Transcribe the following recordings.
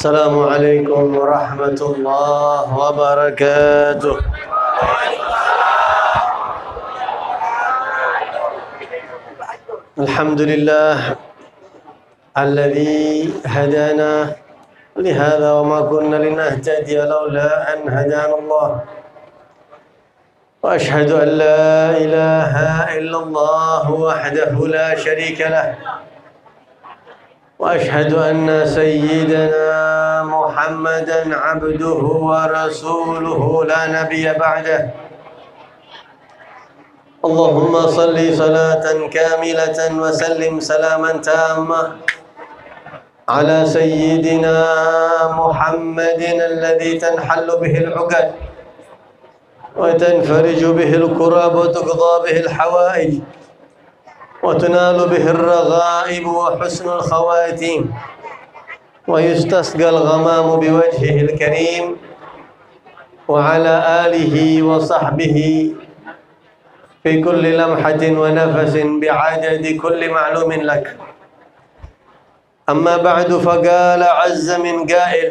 السلام عليكم ورحمة الله وبركاته. الحمد لله الذي هدانا لهذا وما كنا لنهتدي لولا أن هدانا الله، وأشهد أن لا إله إلا الله وحده لا شريك له، وأشهد أن سيدنا محمدا عبده ورسوله لا نبي بعده. اللهم صل صلاة كاملة وسلم سلاما تاما على سيدنا محمد الذي تنحل به العقد وتنفرج به الكرب وتقضى به الحوائج وتنال به الرغائب وحسن الخواتيم ويستسقى الغمام بوجهه الكريم وعلى آله وصحبه في كل لمحة ونفس بعدد كل معلوم لك. أما بعد، فقال عز من قائل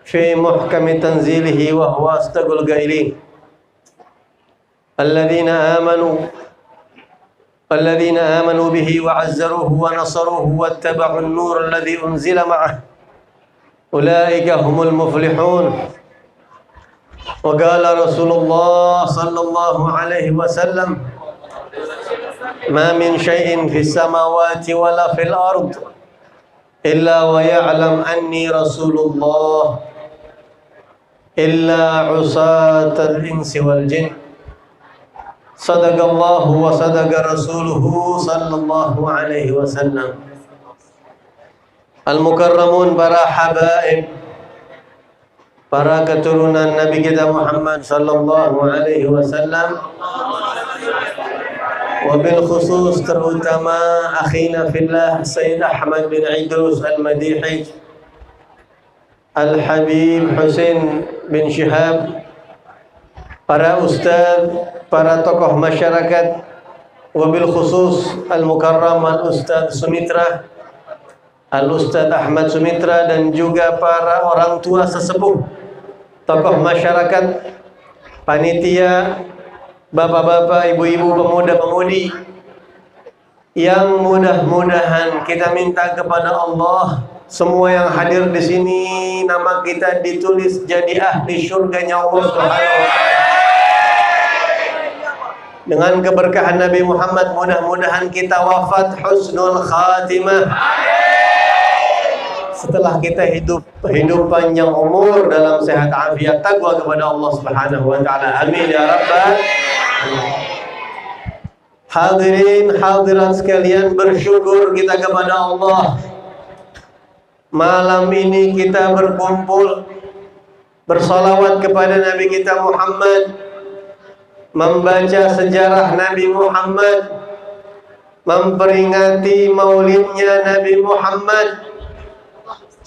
في محكم تنزيله وهو أصدق القائلين: الذين آمنوا به وعزروه ونصروه واتبعوا النور الذي أنزل معه أولئك هم المفلحون. وقال رسول الله صلى الله عليه وسلم: ما من شيء في السماوات ولا في الأرض إلا ويعلم أني رسول الله إلا عصاة الإنس والجن. صدق الله وصدق رسوله صلى الله عليه وسلم. Al-Mukarramun, para habaib, para keturunan Nabi kita Muhammad sallallahu alaihi wasallam, wabil khusus terutama akhina fillah Sayyid Ahmad bin Idrus Al-Madihi, Al-Habib Husain bin Shihab, para ustaz, para tokoh masyarakat, wabil khusus Al-Mukarram Al-Ustaz Sumitra, Al-Ustaz Ahmad Sumitra, dan juga para orang tua sesepuh, tokoh masyarakat, panitia, bapak-bapak, ibu-ibu, pemuda-pemudi, yang mudah-mudahan kita minta kepada Allah, semua yang hadir di sini nama kita ditulis jadi ahli syurganya Allah Subhanahu wa taala. Dengan keberkahan Nabi Muhammad, mudah-mudahan kita wafat husnul khatimah. Setelah kita hidup panjang umur dalam sehat afiat takwa kepada Allah Subhanahu wa taala. Amin ya rabbal alamin. Hadirin hadirat sekalian, bersyukur kita kepada Allah. Malam ini kita berkumpul bersalawat kepada Nabi kita Muhammad, membaca sejarah Nabi Muhammad, memperingati maulidnya Nabi Muhammad.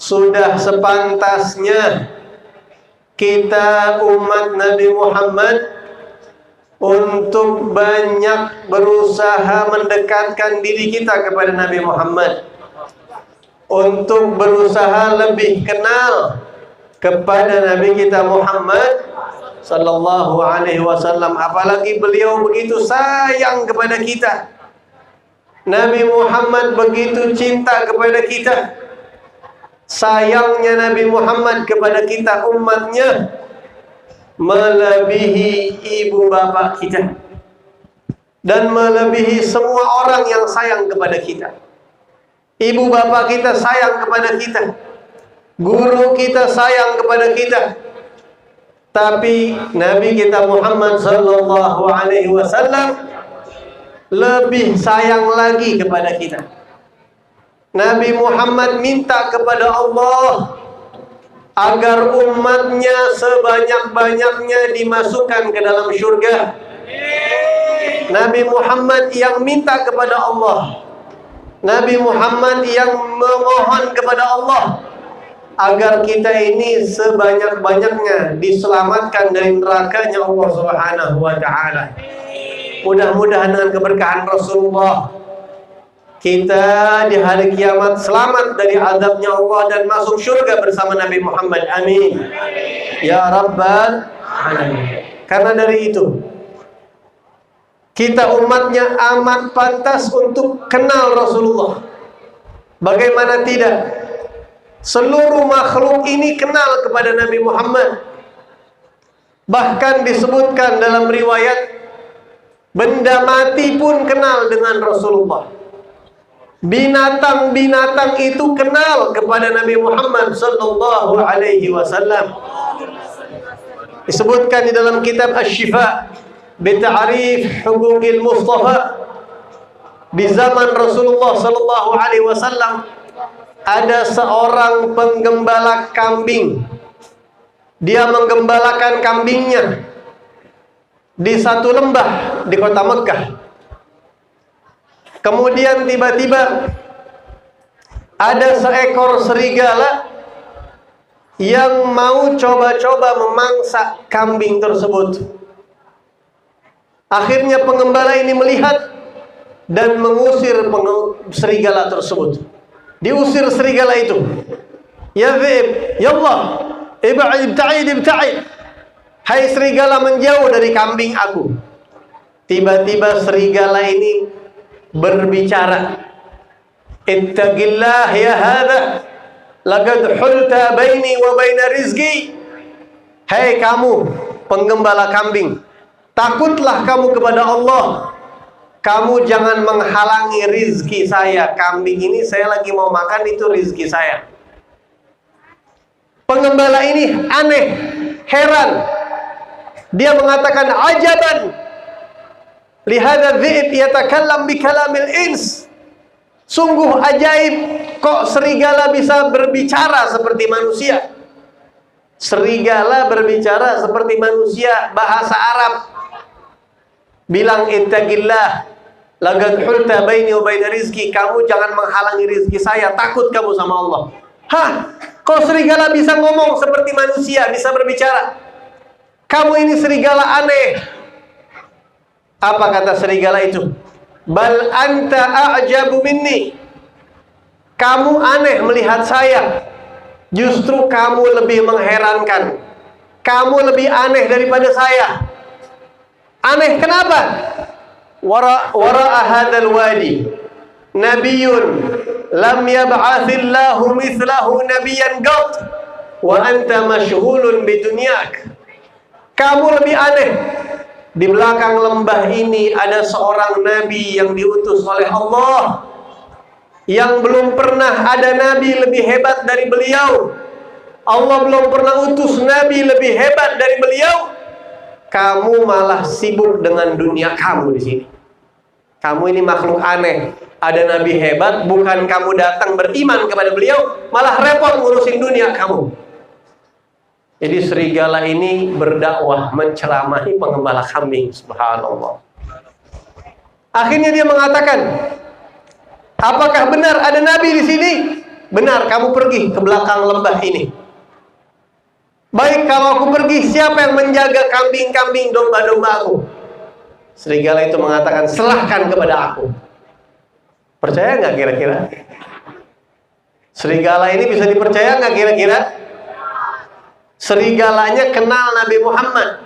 Sudah sepantasnya kita umat Nabi Muhammad untuk banyak berusaha mendekatkan diri kita kepada Nabi Muhammad, untuk berusaha lebih kenal kepada Nabi kita Muhammad sallallahu alaihi wasallam. Apalagi beliau begitu sayang kepada kita, Nabi Muhammad begitu cinta kepada kita. Sayangnya Nabi Muhammad kepada kita umatnya melebihi ibu bapak kita dan melebihi semua orang yang sayang kepada kita. Ibu bapak kita sayang kepada kita, guru kita sayang kepada kita, tapi Nabi kita Muhammad sallallahu alaihi wasallam lebih sayang lagi kepada kita. Nabi Muhammad minta kepada Allah agar umatnya sebanyak-banyaknya dimasukkan ke dalam syurga. Nabi Muhammad yang minta kepada Allah, Nabi Muhammad yang memohon kepada Allah agar kita ini sebanyak-banyaknya diselamatkan dari nerakanya Allah Subhanahu wa taala. Mudah-mudahan dengan keberkahan Rasulullah, kita di hari kiamat selamat dari azabnya Allah dan masuk surga bersama Nabi Muhammad. Amin. Ya Rabbal Alamin. Karena dari itu, kita umatnya amat pantas untuk kenal Rasulullah. Bagaimana tidak? Seluruh makhluk ini kenal kepada Nabi Muhammad. Bahkan disebutkan dalam riwayat, benda mati pun kenal dengan Rasulullah. Binatang-binatang itu kenal kepada Nabi Muhammad sallallahu alaihi wasallam. Disebutkan di dalam kitab Asy-Syifa bi Ta'rif Huquqil Mustafa, di zaman Rasulullah sallallahu alaihi wasallam ada seorang penggembala kambing. Dia menggembalakan kambingnya di satu lembah di kota Mekah. Kemudian tiba-tiba ada seekor serigala yang mau coba-coba memangsa kambing tersebut. Akhirnya pengembala ini melihat dan mengusir serigala tersebut. Diusir serigala itu. Ya Zib, ya Allah, ibta'id. Hai serigala, menjauh dari kambing aku. Tiba-tiba serigala ini berbicara. Ittaqillah ya hadha, laqad hulta baini wa baina rizqi. Hai kamu penggembala kambing, takutlah kamu kepada Allah. Kamu jangan menghalangi rizki saya. Kambing ini saya lagi mau makan, itu rizki saya. Penggembala ini aneh, heran. Dia mengatakan, ajaban, lihada dhi'ib yatakallam bikalamil ins. Sungguh ajaib, kok serigala bisa berbicara seperti manusia. Serigala berbicara seperti manusia, bahasa Arab. Bilang, ittaqillah, laqad hulta baini wa baina rizki. Kamu jangan menghalangi rizki saya, takut kamu sama Allah. Hah? Kok serigala bisa ngomong seperti manusia, bisa berbicara? Kamu ini serigala aneh. Apa kata serigala itu? Bal anta a'jabu minni. Kamu aneh melihat saya. Justru kamu lebih mengherankan. Kamu lebih aneh daripada saya. Aneh kenapa? Wara'a hadzal wadi nabiyyun lam yab'athillahu mithlahu nabiyyan qat wa anta mashghulun bidunyak. Kamu lebih aneh. Di belakang lembah ini ada seorang nabi yang diutus oleh Allah, yang belum pernah ada nabi lebih hebat dari beliau. Allah belum pernah utus nabi lebih hebat dari beliau. Kamu malah sibuk dengan dunia kamu di sini. Kamu ini makhluk aneh. Ada nabi hebat, bukan kamu datang beriman kepada beliau, malah repot ngurusin dunia kamu. Jadi serigala ini berdakwah, menceramahi pengembala kambing. Subhanallah. Akhirnya dia mengatakan, apakah benar ada nabi di sini? Benar, kamu pergi ke belakang lembah ini. Baik, kalau aku pergi, siapa yang menjaga kambing-kambing, domba-domba aku? Serigala itu mengatakan, serahkan kepada aku. Percaya nggak kira-kira? Serigala ini bisa dipercaya nggak kira-kira? Serigalanya kenal Nabi Muhammad.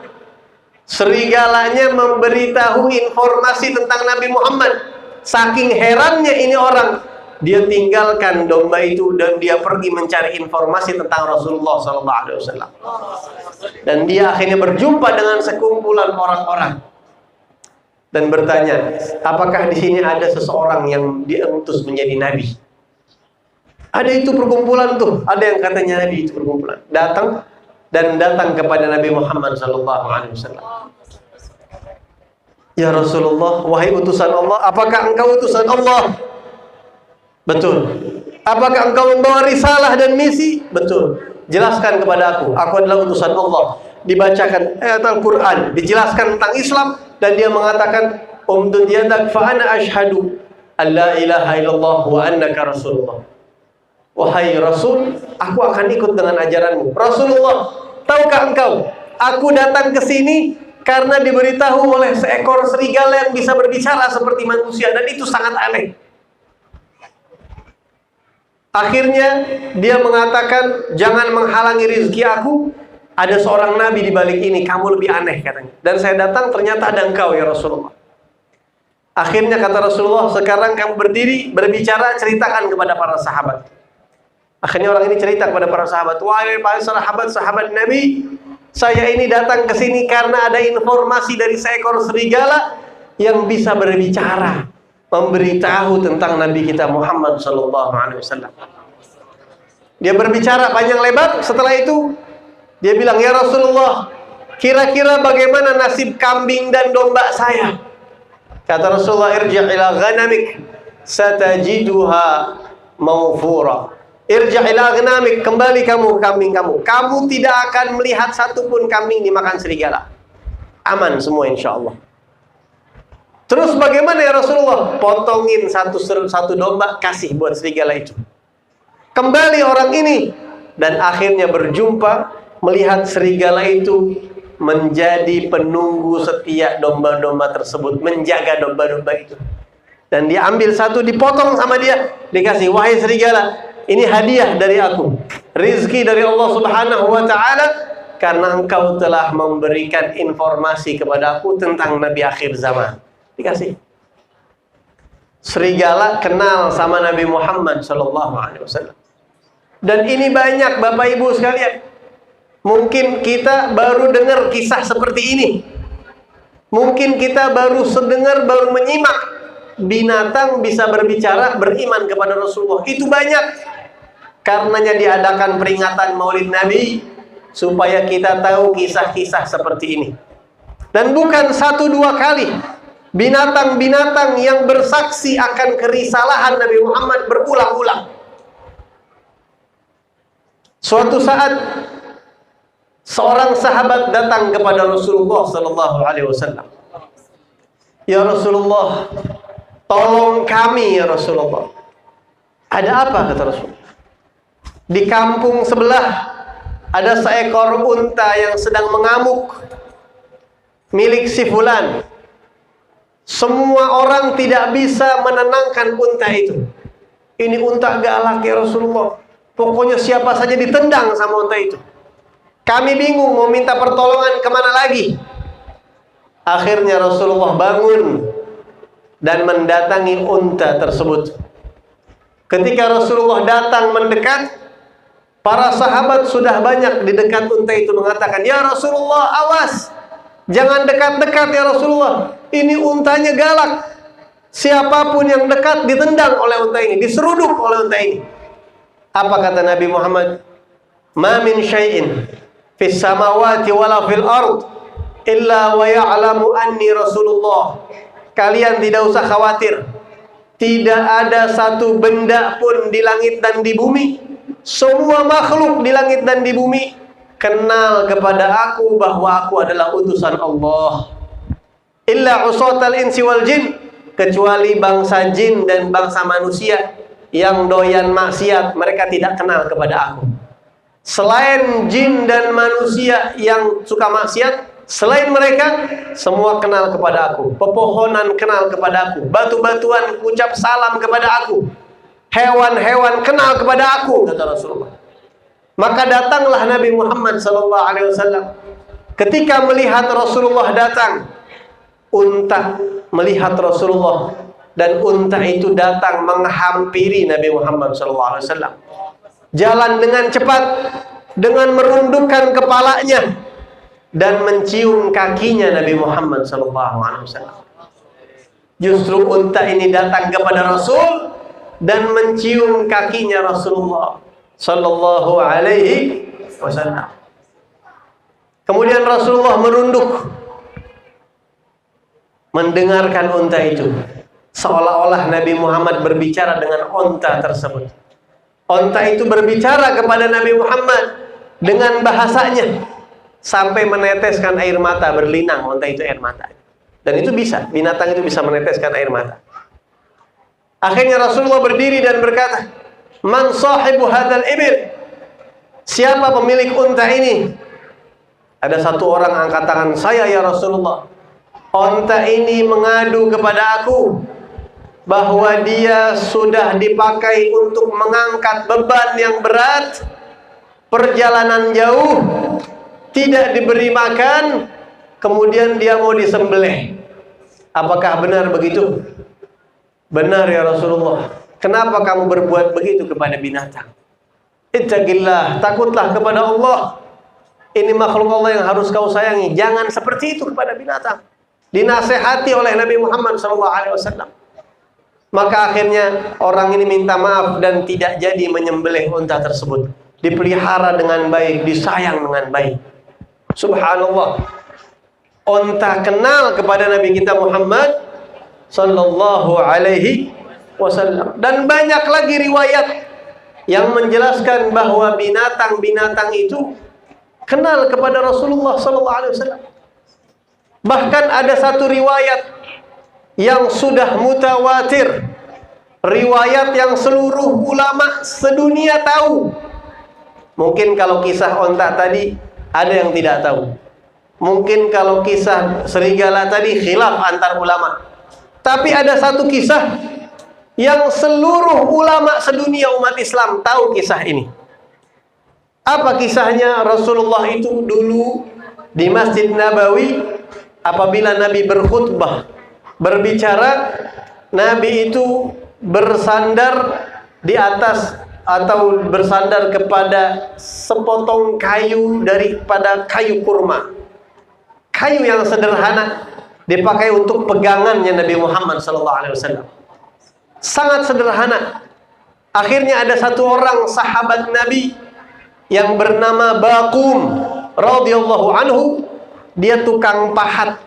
Serigalanya memberitahu informasi tentang Nabi Muhammad. Saking herannya ini orang, dia tinggalkan domba itu dan dia pergi mencari informasi tentang Rasulullah SAW. Dan dia akhirnya berjumpa dengan sekumpulan orang-orang dan bertanya, apakah di sini ada seseorang yang diutus menjadi nabi? Ada itu perkumpulan tuh, ada yang katanya nabi itu perkumpulan. Datang kepada Nabi Muhammad SAW. Ya Rasulullah, wahai utusan Allah, apakah engkau utusan Allah? Betul. Apakah engkau membawa risalah dan misi? Betul. Jelaskan kepada aku adalah utusan Allah. Dibacakan ayat Al-Quran, dijelaskan tentang Islam, dan dia mengatakan, umdud yadak fa ana ashhadu an la ilaha illallah wa annaka rasulullah. Wahai Rasul, aku akan ikut dengan ajaranmu. Rasulullah, tahukah engkau, aku datang ke sini karena diberitahu oleh seekor serigala yang bisa berbicara seperti manusia, dan itu sangat aneh. Akhirnya dia mengatakan, jangan menghalangi rezeki aku. Ada seorang nabi di balik ini, kamu lebih aneh katanya. Dan saya datang, ternyata ada engkau ya Rasulullah. Akhirnya kata Rasulullah, sekarang kamu berdiri, berbicara, ceritakan kepada para sahabat. Akhirnya orang ini cerita kepada para sahabat, wahai para sahabat Nabi, saya ini datang ke sini karena ada informasi dari seekor serigala yang bisa berbicara, memberitahu tentang Nabi kita Muhammad SAW. Dia berbicara panjang lebar. Setelah itu dia bilang, ya Rasulullah, kira-kira bagaimana nasib kambing dan domba saya? Kata Rasulullah, irji' ila ghanamik satajiduha mawfura. Irji' ila ghanamik, kembali kamu ke kambing kamu. Kamu tidak akan melihat satupun kambing dimakan serigala. Aman semua insya Allah. Terus bagaimana ya Rasulullah? Potongin satu domba, kasih buat serigala itu. Kembali orang ini dan akhirnya berjumpa, melihat serigala itu menjadi penunggu setia domba-domba tersebut, menjaga domba-domba itu. Dan dia ambil satu, dipotong sama dia, dikasih, wahai serigala, ini hadiah dari aku, rizki dari Allah Subhanahu wa ta'ala, karena engkau telah memberikan informasi kepada aku tentang Nabi akhir zaman. Dikasih. Serigala kenal sama Nabi Muhammad SAW. Dan ini banyak Bapak Ibu sekalian. Mungkin kita baru dengar kisah seperti ini. Mungkin kita baru sedengar, baru menyimak binatang bisa berbicara, beriman kepada Rasulullah. Itu banyak. Karenanya diadakan peringatan Maulid Nabi, supaya kita tahu kisah-kisah seperti ini. Dan bukan 1-2 kali. Binatang-binatang yang bersaksi akan kerisalahan Nabi Muhammad berulang-ulang. Suatu saat seorang sahabat datang kepada Rasulullah SAW. Ya Rasulullah, tolong kami ya Rasulullah. Ada apa kata Rasulullah? Di kampung sebelah ada seekor unta yang sedang mengamuk, milik si fulan. Semua orang tidak bisa menenangkan unta itu. Ini unta galak ya Rasulullah. Pokoknya siapa saja ditendang sama unta itu. Kami bingung mau minta pertolongan kemana lagi. Akhirnya Rasulullah bangun dan mendatangi unta tersebut. Ketika Rasulullah datang mendekat, para sahabat sudah banyak di dekat unta itu mengatakan, ya Rasulullah, awas, jangan dekat-dekat ya Rasulullah. Ini untanya galak. Siapapun yang dekat ditendang oleh unta ini, diseruduk oleh unta ini. Apa kata Nabi Muhammad? Ma min syai'in fis samawati wala fil ard illa wa ya'lamu anni Rasulullah. Kalian tidak usah khawatir. Tidak ada satu benda pun di langit dan di bumi. Semua makhluk di langit dan di bumi kenal kepada aku bahwa aku adalah utusan Allah. Illa usatal insi wal jin, kecuali bangsa jin dan bangsa manusia yang doyan maksiat, mereka tidak kenal kepada aku. Selain jin dan manusia yang suka maksiat, selain mereka, semua kenal kepada aku. Pepohonan kenal kepada aku. Batu-batuan ucap salam kepada aku. Hewan-hewan kenal kepada aku, kata Rasulullah. Maka datanglah Nabi Muhammad SAW. Ketika melihat Rasulullah datang, unta melihat Rasulullah, dan unta itu datang menghampiri Nabi Muhammad SAW. Jalan dengan cepat, dengan merundukkan kepalanya dan mencium kakinya Nabi Muhammad SAW. Justru unta ini datang kepada Rasul dan mencium kakinya Rasulullah Sallallahu Alaihi Wasallam. Kemudian Rasulullah merunduk, mendengarkan unta itu. Seolah-olah Nabi Muhammad berbicara dengan unta tersebut. Unta itu berbicara kepada Nabi Muhammad dengan bahasanya, sampai meneteskan air mata, berlinang unta itu air mata. Dan itu bisa, binatang itu bisa meneteskan air mata. Akhirnya Rasulullah berdiri dan berkata, man sahibu hadal ibil? Siapa pemilik unta ini? Ada satu orang angkat tangan, saya ya Rasulullah. Unta ini mengadu kepada aku. bahwa dia sudah dipakai untuk mengangkat beban yang berat, perjalanan jauh, tidak diberi makan, kemudian dia mau disembelih. Apakah benar begitu? Benar ya Rasulullah. Kenapa kamu berbuat begitu kepada binatang? Ittaqillah, takutlah kepada Allah. Ini makhluk Allah yang harus kau sayangi. Jangan seperti itu kepada binatang. Dinasehati oleh Nabi Muhammad SAW. Maka akhirnya orang ini minta maaf dan tidak jadi menyembelih unta tersebut. Dipelihara dengan baik, disayang dengan baik. Subhanallah. Unta kenal kepada Nabi kita Muhammad sallallahu alaihi wasallam. Dan banyak lagi riwayat yang menjelaskan bahwa binatang-binatang itu kenal kepada Rasulullah sallallahu alaihi wasallam. Bahkan ada satu riwayat yang sudah mutawatir, riwayat yang seluruh ulama sedunia tahu. Mungkin kalau kisah onta tadi ada yang tidak tahu. Mungkin kalau kisah serigala tadi khilaf antar ulama. Tapi ada satu kisah yang seluruh ulama sedunia umat Islam tahu kisah ini. Apa kisahnya? Rasulullah itu dulu di Masjid Nabawi, apabila Nabi berkhutbah, berbicara, Nabi itu bersandar di atas atau bersandar kepada sepotong kayu daripada kayu kurma. Kayu yang sederhana dipakai untuk pegangannya Nabi Muhammad SAW. Sangat sederhana. Akhirnya ada satu orang sahabat Nabi yang bernama Baqum radhiyallahu anhu. Dia tukang pahat.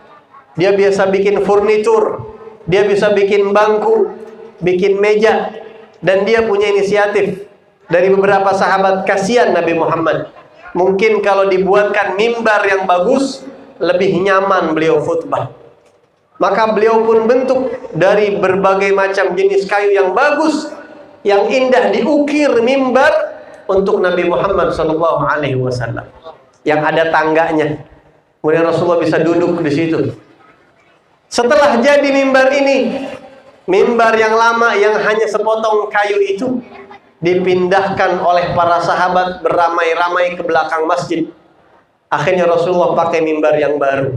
Dia biasa bikin furnitur, dia bisa bikin bangku, bikin meja, dan dia punya inisiatif dari beberapa sahabat. Kasihan Nabi Muhammad. Mungkin kalau dibuatkan mimbar yang bagus, lebih nyaman beliau khutbah. Maka beliau pun bentuk dari berbagai macam jenis kayu yang bagus, yang indah, diukir mimbar untuk Nabi Muhammad SAW, yang ada tangganya. Kemudian Rasulullah bisa duduk di situ. Setelah jadi mimbar ini, mimbar yang lama yang hanya sepotong kayu itu dipindahkan oleh para sahabat beramai-ramai ke belakang masjid. Akhirnya Rasulullah pakai mimbar yang baru.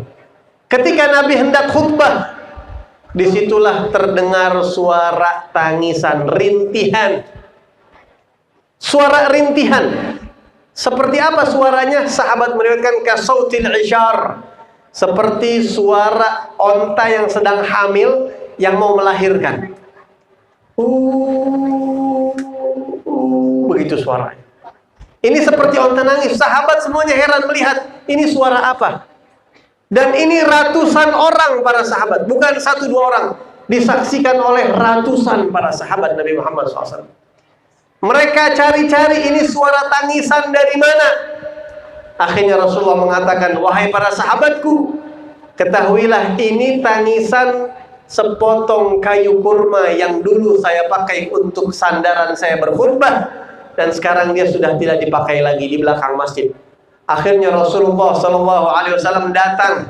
Ketika Nabi hendak khutbah, disitulah terdengar suara tangisan, rintihan. Suara rintihan. Seperti apa suaranya? Sahabat meriwayatkan kasautil isyar, seperti suara onta yang sedang hamil yang mau melahirkan. Begitu suaranya. Ini seperti onta nangis. Sahabat semuanya heran melihat ini suara apa. Dan ini ratusan orang para sahabat, bukan satu dua orang, disaksikan oleh ratusan para sahabat Nabi Muhammad SAW. Mereka cari-cari ini suara tangisan dari mana. Akhirnya Rasulullah mengatakan, wahai para sahabatku, ketahuilah ini tangisan sepotong kayu kurma yang dulu saya pakai untuk sandaran saya berkhutbah, dan sekarang dia sudah tidak dipakai lagi di belakang masjid. Akhirnya Rasulullah SAW datang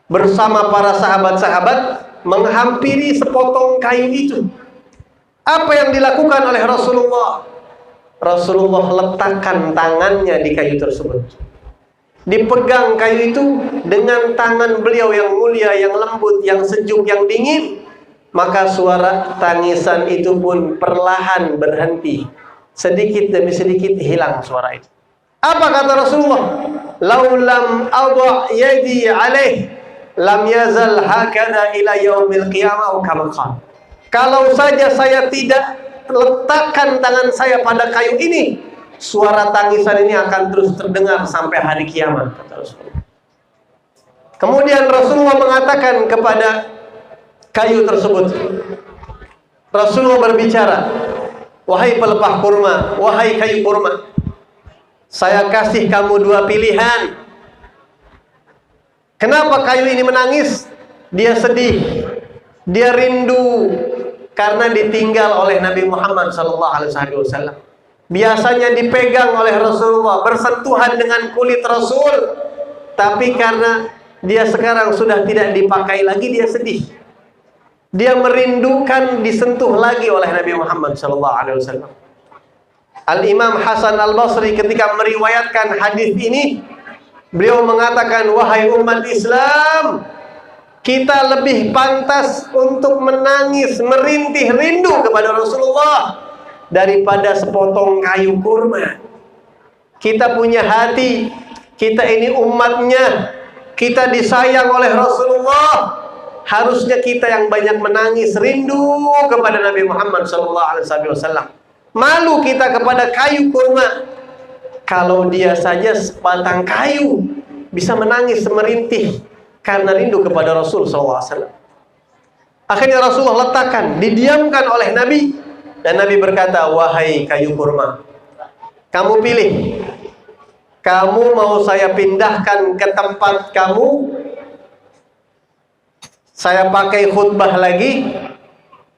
bersama para sahabat-sahabat menghampiri sepotong kayu itu. Apa yang dilakukan oleh Rasulullah? Rasulullah letakkan tangannya di kayu tersebut. Dipegang kayu itu dengan tangan beliau yang mulia, yang lembut, yang sejuk, yang dingin. Maka suara tangisan itu pun perlahan berhenti. Sedikit demi sedikit hilang suara itu. Apa kata Rasulullah? Laulam adha yadi alaih lam yazal hakada ila yaumil qiyamah kama qala. Kalau saja saya tidak letakkan tangan saya pada kayu ini, suara tangisan ini akan terus terdengar sampai hari kiamat, kata Rasulullah. Kemudian Rasulullah mengatakan kepada kayu tersebut, Rasulullah berbicara, wahai pelepah kurma, wahai kayu kurma, saya kasih kamu dua pilihan. Kenapa kayu ini menangis? Dia sedih, dia rindu karena ditinggal oleh Nabi Muhammad SAW. Biasanya dipegang oleh Rasulullah, bersentuhan dengan kulit Rasul, tapi karena dia sekarang sudah tidak dipakai lagi, dia sedih. Dia merindukan disentuh lagi oleh Nabi Muhammad SAW. Al-Imam Hasan Al-Basri ketika meriwayatkan hadis ini, beliau mengatakan, wahai umat Islam, kita lebih pantas untuk menangis, merintih rindu kepada Rasulullah daripada sepotong kayu kurma. Kita punya hati, kita ini umatnya, kita disayang oleh Rasulullah. Harusnya kita yang banyak menangis rindu kepada Nabi Muhammad SAW. Malu kita kepada kayu kurma. Kalau dia saja sebatang kayu bisa menangis merintih karena rindu kepada Rasul SAW. Akhirnya Rasulullah letakkan, didiamkan oleh Nabi, dan Nabi berkata, wahai kayu kurma, kamu pilih, kamu mau saya pindahkan ke tempat kamu, saya pakai khutbah lagi,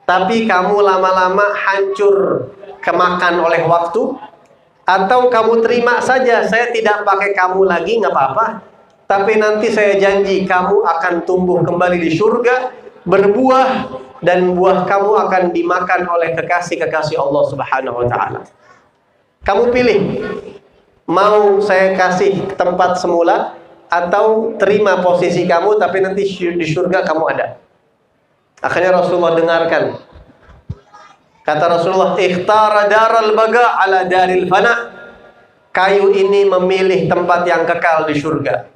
tapi kamu lama-lama hancur kemakan oleh waktu, atau kamu terima saja, saya tidak pakai kamu lagi, nggak apa-apa, tapi nanti saya janji kamu akan tumbuh kembali di surga, berbuah, dan buah kamu akan dimakan oleh kekasih-kekasih Allah Subhanahu wa Ta'ala. Kamu pilih, mau saya kasih tempat semula, atau terima posisi kamu tapi nanti di surga kamu ada. Akhirnya Rasulullah dengarkan. Kata Rasulullah, ikhtara daral baga ala daril fana. Kayu ini memilih tempat yang kekal di surga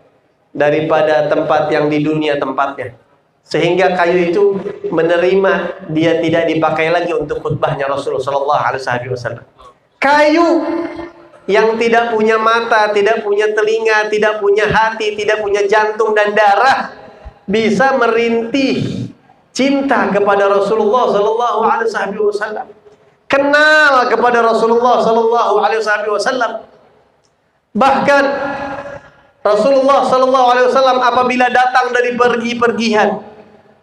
daripada tempat yang di dunia tempatnya. Sehingga kayu itu menerima, dia tidak dipakai lagi untuk khutbahnya Rasulullah SAW. Kayu yang tidak punya mata, tidak punya telinga, tidak punya hati, tidak punya jantung dan darah, bisa merintih cinta kepada Rasulullah SAW. Kenal kepada Rasulullah SAW. Bahkan Rasulullah SAW apabila datang dari pergi-pergian,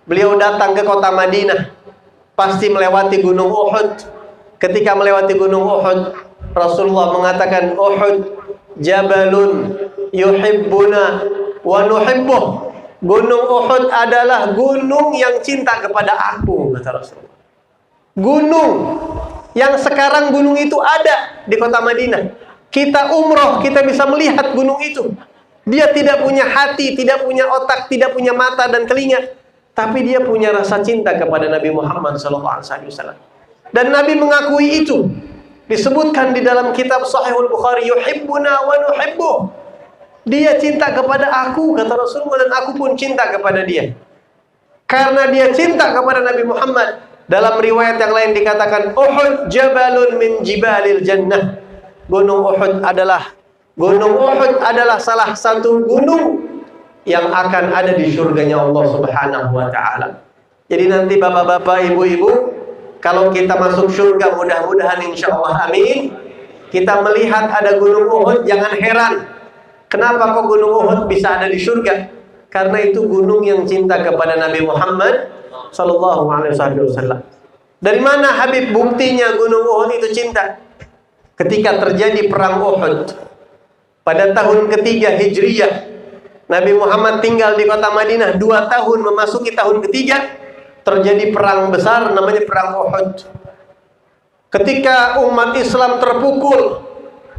beliau datang ke kota Madinah, pasti melewati gunung Uhud. Ketika melewati gunung Uhud, Rasulullah mengatakan, Uhud jabalun yuhibbuna wa nuhibbuh. Gunung Uhud adalah gunung yang cinta kepada aku, kata Rasulullah. Gunung yang sekarang gunung itu ada di kota Madinah. Kita umroh, kita bisa melihat gunung itu. Dia tidak punya hati, tidak punya otak, tidak punya mata dan telinga, tapi dia punya rasa cinta kepada Nabi Muhammad SAW. Dan Nabi mengakui itu. Disebutkan di dalam kitab Sahihul Bukhari, yuhibbuna wa nuhibbuh. Dia cinta kepada aku, kata Rasulullah, dan aku pun cinta kepada dia. Karena dia cinta kepada Nabi Muhammad. Dalam riwayat yang lain dikatakan, Uhud jabalun min jibalil jannah. Gunung Uhud adalah salah satu gunung yang akan ada di surganya Allah Subhanahu wa Ta'ala. Jadi nanti bapak-bapak, ibu-ibu, kalau kita masuk surga, mudah-mudahan insya Allah amin, kita melihat ada gunung Uhud, jangan heran. Kenapa kok gunung Uhud bisa ada di surga? Karena itu gunung yang cinta kepada Nabi Muhammad SAW. Dari mana Habib buktinya gunung Uhud itu cinta? Ketika terjadi perang Uhud pada tahun ketiga Hijriyah, Nabi Muhammad tinggal di kota Madinah 2 tahun, memasuki tahun ketiga, terjadi perang besar namanya perang Uhud. Ketika umat Islam terpukul,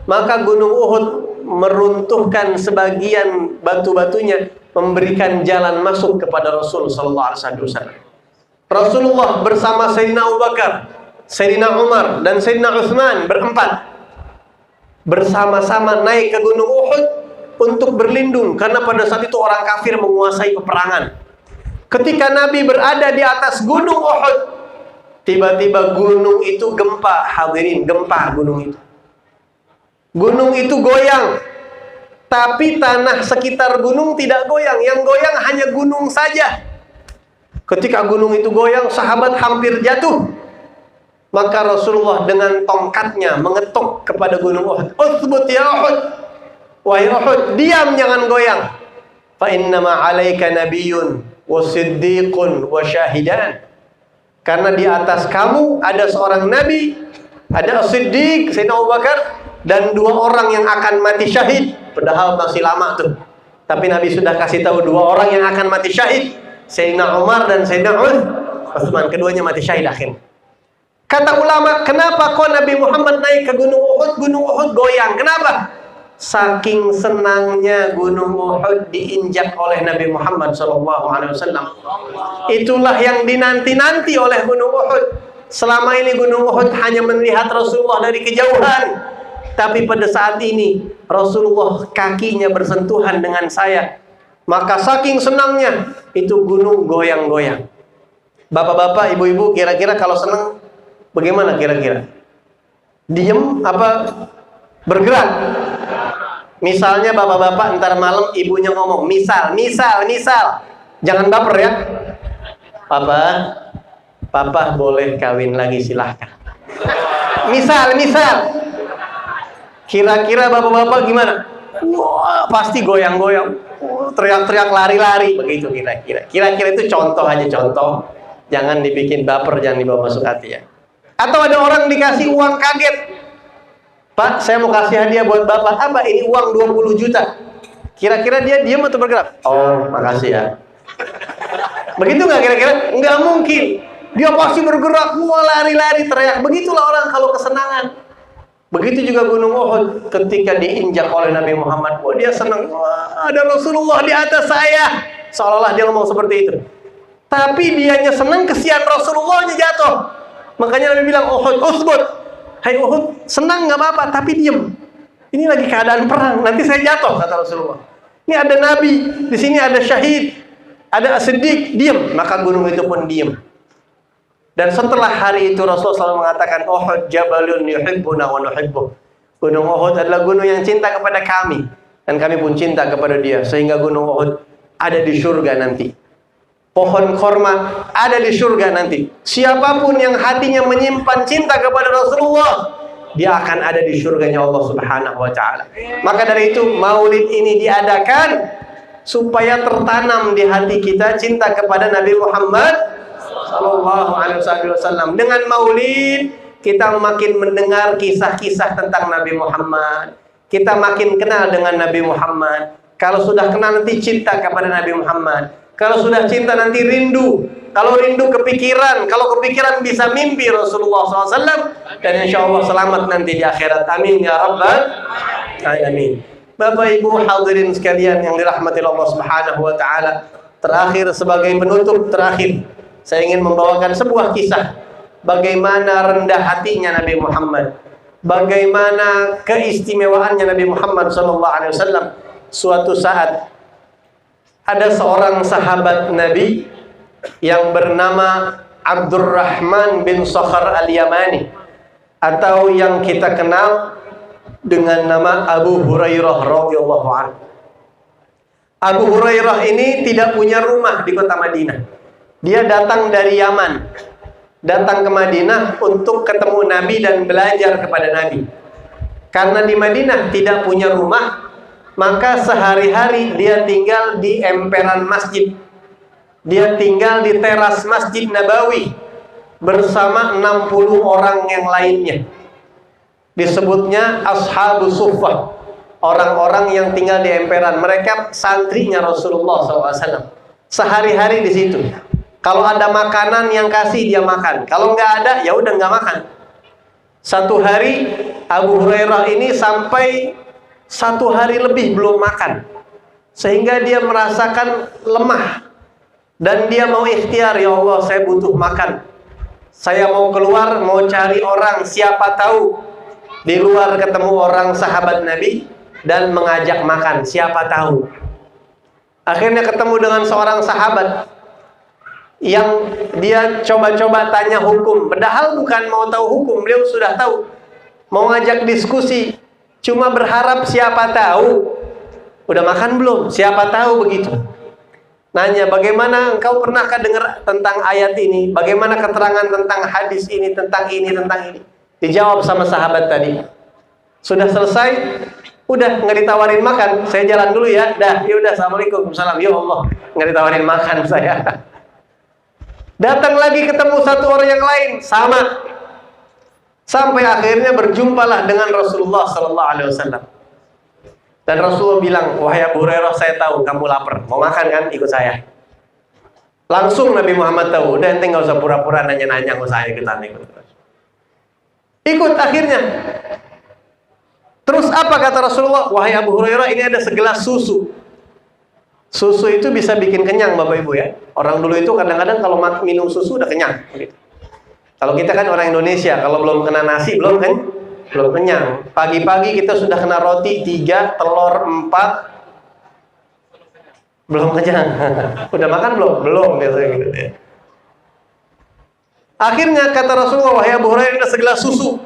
maka gunung Uhud meruntuhkan sebagian batu-batunya, memberikan jalan masuk kepada Rasul sallallahu alaihi wasallam. Rasulullah bersama Sayyidina Abu Bakar, Sayyidina Umar, dan Sayyidina Utsman berempat bersama-sama naik ke gunung Uhud untuk berlindung, karena pada saat itu orang kafir menguasai peperangan. Ketika Nabi berada di atas gunung Uhud, tiba-tiba gunung itu gempa, hadirin, gempa gunung itu. Gunung itu goyang, tapi tanah sekitar gunung tidak goyang. Yang goyang hanya gunung saja. Ketika gunung itu goyang, sahabat hampir jatuh. Maka Rasulullah dengan tongkatnya mengetuk kepada gunung Uhud. Utsbut ya Uhud. Wahai Uhud, diam, jangan goyang. Fa innama 'alaika nabiyyun wa siddiqun wa syahidan. Karena di atas kamu ada seorang nabi, ada Siddiq, Sayyidina Abu Bakar, dan 2 orang yang akan mati syahid. Padahal masih lama tuh, tapi Nabi sudah kasih tahu 2 orang yang akan mati syahid, Sayyidina Umar dan Sayyidina Utsman. Keduanya mati syahid akhirnya. Kata ulama, kenapa kok Nabi Muhammad naik ke Gunung Uhud goyang? Kenapa? Saking senangnya Gunung Uhud diinjak oleh Nabi Muhammad SAW. Itulah yang dinanti-nanti oleh Gunung Uhud. Selama ini Gunung Uhud hanya melihat Rasulullah dari kejauhan. Tapi pada saat ini Rasulullah kakinya bersentuhan dengan saya. Maka saking senangnya itu gunung goyang-goyang. Bapak-bapak, ibu-ibu, kira-kira kalau senang bagaimana kira-kira? Diem apa bergerak? Misalnya bapak-bapak ntar malam ibunya ngomong, misal. Jangan baper ya. Papa boleh kawin lagi, silahkan. Misal. Kira-kira bapak-bapak gimana? Wah, pasti goyang-goyang. Teriak-teriak, lari-lari. Begitu kira-kira. Kira-kira itu contoh aja, contoh. Jangan dibikin baper, jangan dibawa masuk hati ya. Atau ada orang dikasih uang kaget. Pak, saya mau kasih hadiah buat bapak. Apa? Ini uang 20 juta. Kira-kira dia diam atau bergerak? Oh, makasih ya. Begitu nggak kira-kira? Nggak mungkin. Dia pasti bergerak, wah, lari-lari, teriak. Begitulah orang kalau kesenangan. Begitu juga Gunung Uhud ketika diinjak oleh Nabi Muhammad. Wah, dia senang. Wah, ada Rasulullah di atas saya. Seolah-olah dia ngomong seperti itu. Tapi dianya senang, kesian Rasulullahnya jatuh. Makanya Nabi bilang, Uhud, usbut. Hai Uhud, senang nggak apa-apa, tapi diem. Ini lagi keadaan perang, nanti saya jatuh, kata Rasulullah. Ini ada Nabi, di sini ada syahid, ada As-Siddiq, diem. Maka gunung itu pun diem. Dan setelah hari itu Rasulullah selalu mengatakan, Uhud jabalun yuhibbuna wa nuhibbuh. Gunung Uhud adalah gunung yang cinta kepada kami, dan kami pun cinta kepada dia. Sehingga Gunung Uhud ada di surga nanti. Pohon korma ada di surga nanti. Siapapun yang hatinya menyimpan cinta kepada Rasulullah, dia akan ada di surganya Allah Subhanahu wa ta'ala. Maka dari itu maulid ini diadakan supaya tertanam di hati kita cinta kepada Nabi Muhammad Sallallahu Alaihi Wasallam. Dengan maulid kita makin mendengar kisah-kisah tentang Nabi Muhammad. Kita makin kenal dengan Nabi Muhammad. Kalau sudah kenal nanti cinta kepada Nabi Muhammad. Kalau sudah cinta nanti rindu. Kalau rindu kepikiran. Kalau kepikiran bisa mimpi Rasulullah SAW. Dan insya Allah selamat nanti di akhirat. Amin ya Rabbal Alamin. Bapak Ibu hadirin sekalian yang dirahmati Allah Subhanahu wa ta'ala. Terakhir sebagai penutup terakhir, saya ingin membawakan sebuah kisah bagaimana rendah hatinya Nabi Muhammad, bagaimana keistimewaannya Nabi Muhammad SAW. Suatu saat ada seorang sahabat Nabi yang bernama Abdurrahman bin Sakhar al-Yamani, atau yang kita kenal dengan nama Abu Hurairah radhiyallahu anhu. Abu Hurairah ini tidak punya rumah di kota Madinah. Dia datang dari Yaman, datang ke Madinah untuk ketemu Nabi dan belajar kepada Nabi. Karena di Madinah tidak punya rumah, maka sehari-hari dia tinggal di emperan masjid. Dia tinggal di teras Masjid Nabawi bersama 60 orang yang lainnya. Disebutnya Ashabus Suffah, orang-orang yang tinggal di emperan. Mereka santrinya Rasulullah SAW. Sehari-hari di situ. Kalau ada makanan yang kasih dia makan. Kalau nggak ada, ya udah nggak makan. Satu hari Abu Hurairah ini sampai 1 hari lebih belum makan, sehingga dia merasakan lemah dan dia mau ikhtiar, ya Allah saya butuh makan. Saya mau keluar, mau cari orang, siapa tahu di luar ketemu orang sahabat Nabi dan mengajak makan, siapa tahu. Akhirnya ketemu dengan seorang sahabat yang dia coba-coba tanya hukum. Padahal bukan mau tahu hukum, beliau sudah tahu. Mau ngajak diskusi, cuma berharap siapa tahu. Udah makan belum? Siapa tahu begitu. Nanya, bagaimana engkau pernahkah dengar tentang ayat ini? Bagaimana keterangan tentang hadis ini, tentang ini, tentang ini? Dijawab sama sahabat tadi. Sudah selesai? Udah, nggak ditawarin makan. Saya jalan dulu ya. Dah, ya udah, assalamualaikum, salam. Ya Allah, nggak ditawarin makan saya. Datang lagi ketemu satu orang yang lain, sama. Sampai akhirnya berjumpalah dengan Rasulullah Sallallahu Alaihi Wasallam. Dan Rasulullah bilang, wahai Abu Hurairah, saya tahu kamu lapar, mau makan kan? Ikut saya. Langsung Nabi Muhammad tahu. Udah ente nggak usah pura-pura nanya-nanya, nggak usah ikutan. Ikut akhirnya. Terus apa kata Rasulullah? Wahai Abu Hurairah, ini ada segelas susu. Susu itu bisa bikin kenyang, Bapak Ibu ya. Orang dulu itu kadang-kadang kalau minum susu udah kenyang. Gitu. Kalau kita kan orang Indonesia, kalau belum kena nasi belum kan? Belum kenyang. Pagi-pagi kita sudah kena roti 3, telur 4. Belum kenyang. Udah makan belum? Belum biasanya gitu ya. Akhirnya kata Rasulullah, wahai Abu Hurairah, ini segelas susu.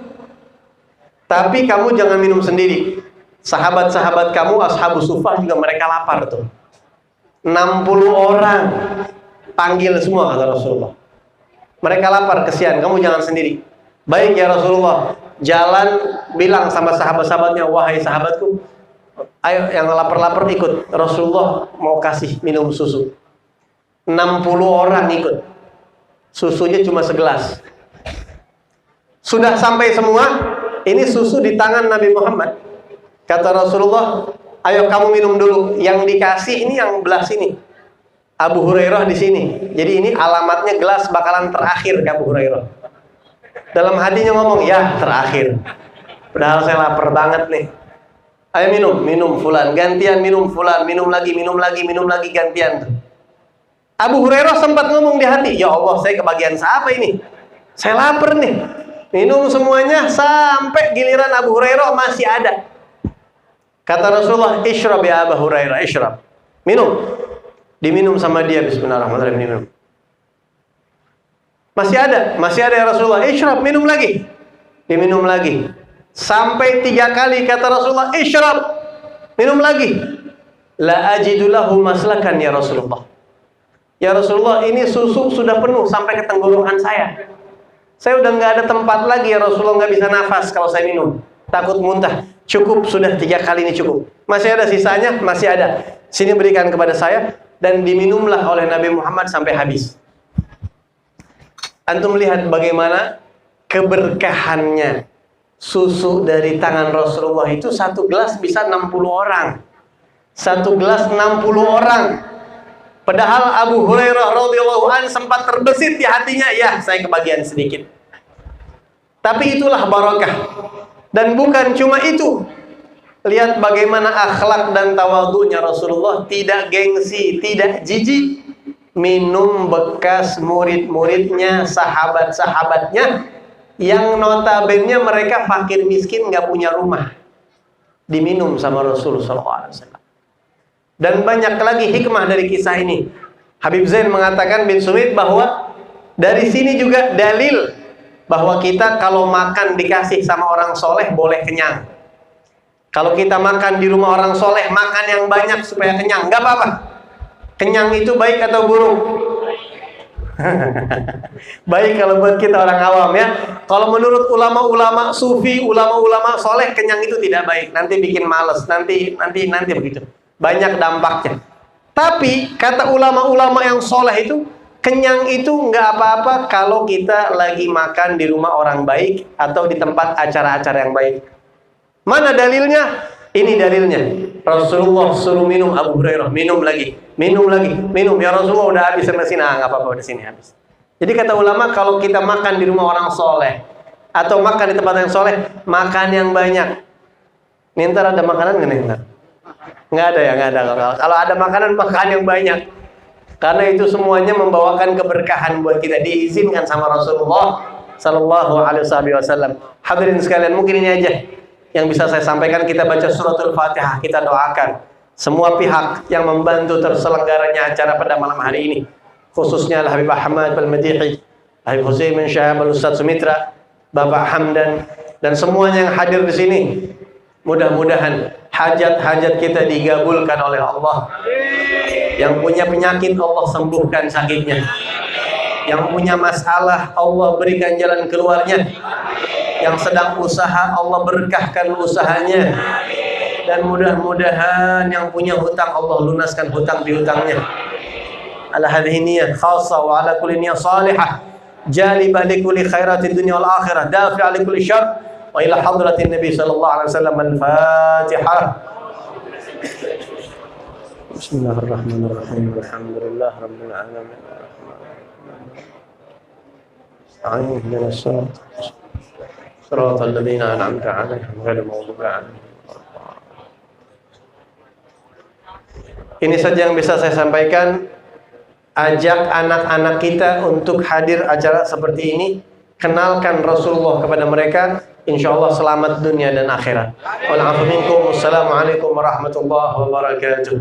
Tapi kamu jangan minum sendiri. Sahabat-sahabat kamu, ashabus suffah juga mereka lapar tuh. 60 orang panggil semua kata Rasulullah. Mereka lapar, kesian, kamu jangan sendiri. Baik ya Rasulullah. Jalan bilang sama sahabat-sahabatnya, wahai sahabatku, ayo yang lapar-lapar ikut. Rasulullah mau kasih minum susu. 60 orang ikut. Susunya cuma segelas. Sudah sampai semua. Ini susu di tangan Nabi Muhammad. Kata Rasulullah, ayo kamu minum dulu. Yang dikasih ini yang belah sini. Abu Hurairah di sini. Jadi ini alamatnya gelas bakalan terakhir ke Abu Hurairah. Dalam hatinya ngomong, ya terakhir. Padahal saya lapar banget nih. Ayo minum fulan, gantian minum fulan, minum lagi, gantian. Abu Hurairah sempat ngomong di hati, ya Allah, saya kebagian siapa ini? Saya lapar nih. Minum semuanya sampai giliran Abu Hurairah masih ada. Kata Rasulullah, isyrab ya Abu Hurairah, isyrab. Minum. Diminum sama dia, bismillahirrahmanirrahim, minum. Masih ada ya Rasulullah, isyrab, minum lagi. Diminum lagi. Sampai 3 kali kata Rasulullah, isyrab, minum lagi. La ajidu lahu maslakan ya Rasulullah. Ya Rasulullah, ini susu sudah penuh sampai ke tenggorokan saya. Saya udah nggak ada tempat lagi ya Rasulullah, nggak bisa nafas kalau saya minum. Takut muntah. Cukup, sudah 3 kali ini cukup. Masih ada sisanya? Masih ada. Sini berikan kepada saya. Dan diminumlah oleh Nabi Muhammad sampai habis. Antum lihat bagaimana keberkahannya susu dari tangan Rasulullah itu. 1 gelas bisa 60 orang. 1 gelas 60 orang. Padahal Abu Hurairah radhiyallahu anhu sempat terbesit di hatinya, ya saya kebagian sedikit. Tapi itulah barakah. Dan bukan cuma itu. Lihat bagaimana akhlak dan tawadhunya Rasulullah, tidak gengsi, tidak jijik. Minum bekas murid-muridnya, sahabat-sahabatnya yang notabene mereka fakir miskin, nggak punya rumah. Diminum sama Rasulullah SAW. Dan banyak lagi hikmah dari kisah ini. Habib Zain mengatakan bin Sumit bahwa dari sini juga dalil bahwa kita kalau makan dikasih sama orang soleh boleh kenyang. Kalau kita makan di rumah orang soleh, makan yang banyak supaya kenyang, nggak apa-apa. Kenyang itu baik atau buruk? Baik kalau buat kita orang awam ya. Kalau menurut ulama-ulama sufi, ulama-ulama soleh, kenyang itu tidak baik. Nanti bikin males, nanti begitu. Banyak dampaknya. Tapi kata ulama-ulama yang soleh itu, kenyang itu nggak apa-apa kalau kita lagi makan di rumah orang baik atau di tempat acara-acara yang baik. Mana dalilnya? Ini dalilnya. Rasulullah suruh minum Abu Hurairah, minum lagi. Ya Rasulullah udah habis sampai sini, nggak apa-apa udah sini habis. Jadi kata ulama kalau kita makan di rumah orang soleh atau makan di tempat yang soleh, makan yang banyak. Nih ntar ada makanan nggak nih ntar? Nggak ada. Kalau ada makanan, makan yang banyak. Karena itu semuanya membawakan keberkahan buat kita, diizinkan sama Rasulullah Sallallahu Alaihi Wasallam. Hadirin sekalian, mungkin ini aja yang bisa saya sampaikan. Kita baca suratul Fatihah, kita doakan semua pihak yang membantu terselenggaranya acara pada malam hari ini, khususnya Habib Ahmad Al-Madihi, Habib Husain bin Syahab, Ustaz Sumitra, Bapak Hamdan, dan semuanya yang hadir di sini. Mudah-mudahan hajat-hajat kita digabulkan oleh Allah. Yang punya penyakit Allah sembuhkan sakitnya. Yang punya masalah Allah berikan jalan keluarnya. Yang sedang usaha Allah berkahkan usahanya. Dan mudah-mudahan yang punya hutang Allah lunaskan hutang piutangnya. Ala hadhihi niyyah khassa wa ala kulli niyyah salihah jalibah li kulli khairatid dunya wal akhirah dafi'a li kulli syarr. Wa ila hadratin Nabi sallallahu alaihi wasallam al-Fatihah. Bismillahirrahmanirrahim. Alhamdulillah rabbil alamin. Shiratal ladzina an'amta 'alaihim ghairil maghdubi 'alaihim. Ini saja yang bisa saya sampaikan. Ajak anak-anak kita untuk hadir acara seperti ini. Kenalkan Rasulullah kepada mereka. InsyaAllah selamat dunia dan akhirat. Wassalamualaikum warahmatullahi wabarakatuh.